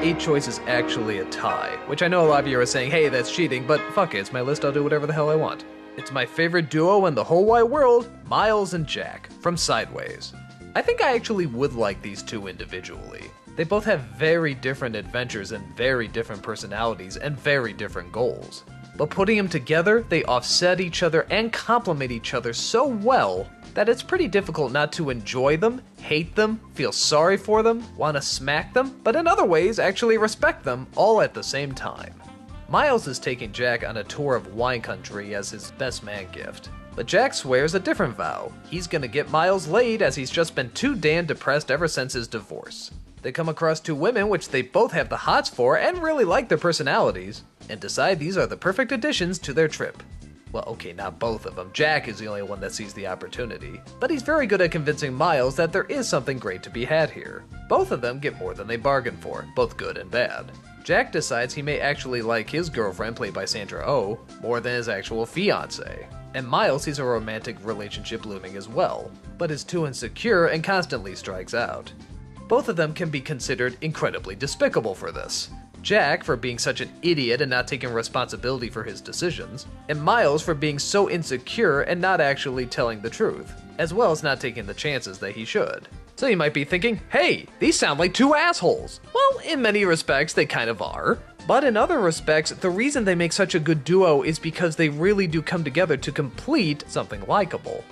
8 choice is actually a tie, which I know a lot of you are saying, hey, that's cheating, but fuck it, it's my list, I'll do whatever the hell I want. It's my favorite duo in the whole wide world, Miles and Jack, from Sideways. I think I actually would like these two individually. They both have very different adventures and very different personalities and very different goals. But putting them together, they offset each other and complement each other so well that it's pretty difficult not to enjoy them, hate them, feel sorry for them, want to smack them, but in other ways actually respect them all at the same time. Miles is taking Jack on a tour of wine country as his best man gift. But Jack swears a different vow. He's gonna get Miles laid as he's just been too damn depressed ever since his divorce. They come across two women which they both have the hots for and really like their personalities, and decide these are the perfect additions to their trip. Well, okay, not both of them. Jack is the only one that sees the opportunity, but he's very good at convincing Miles that there is something great to be had here. Both of them get more than they bargained for, both good and bad. Jack decides he may actually like his girlfriend, played by Sandra Oh, more than his actual fiancée. And Miles sees a romantic relationship looming as well, but is too insecure and constantly strikes out. Both of them can be considered incredibly despicable for this. Jack for being such an idiot and not taking responsibility for his decisions, and Miles for being so insecure and not actually telling the truth, as well as not taking the chances that he should. So you might be thinking, hey, these sound like two assholes. Well, in many respects, they kind of are. But in other respects, the reason they make such a good duo is because they really do come together to complete something likable.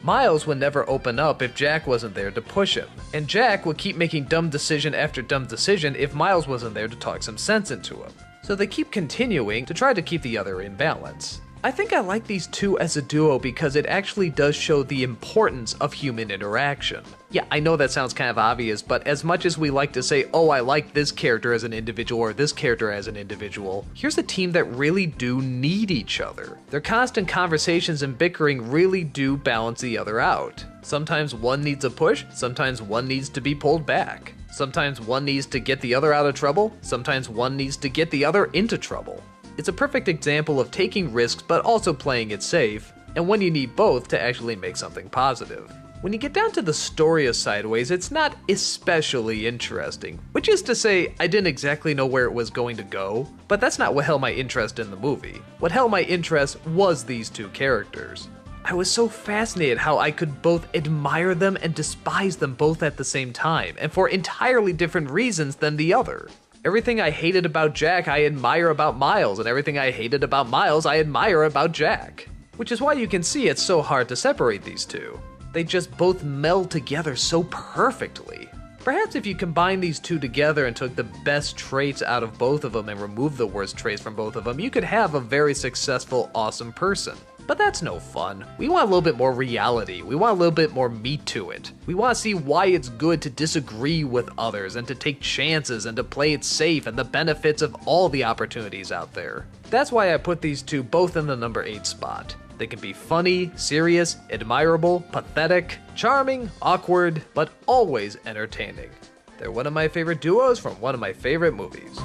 Miles would never open up if Jack wasn't there to push him, and Jack would keep making dumb decision after dumb decision if Miles wasn't there to talk some sense into him. So they keep continuing to try to keep the other in balance. I think I like these two as a duo because it actually does show the importance of human interaction. Yeah, I know that sounds kind of obvious, but as much as we like to say, oh, I like this character as an individual or this character as an individual, here's a team that really do need each other. Their constant conversations and bickering really do balance the other out. Sometimes one needs a push, sometimes one needs to be pulled back. Sometimes one needs to get the other out of trouble, sometimes one needs to get the other into trouble. It's a perfect example of taking risks but also playing it safe, and when you need both to actually make something positive. When you get down to the story of Sideways, it's not especially interesting, which is to say, I didn't exactly know where it was going to go, but that's not what held my interest in the movie. What held my interest was these two characters. I was so fascinated how I could both admire them and despise them both at the same time, and for entirely different reasons than the other. Everything I hated about Jack, I admire about Miles, and everything I hated about Miles, I admire about Jack. Which is why you can see it's so hard to separate these two. They just both meld together so perfectly. Perhaps if you combine these two together and took the best traits out of both of them and removed the worst traits from both of them, you could have a very successful, awesome person. But that's no fun. We want a little bit more reality. We want a little bit more meat to it. We want to see why it's good to disagree with others and to take chances and to play it safe and the benefits of all the opportunities out there. That's why I put these two both in the number 8 spot. They can be funny, serious, admirable, pathetic, charming, awkward, but always entertaining. They're one of my favorite duos from one of my favorite movies.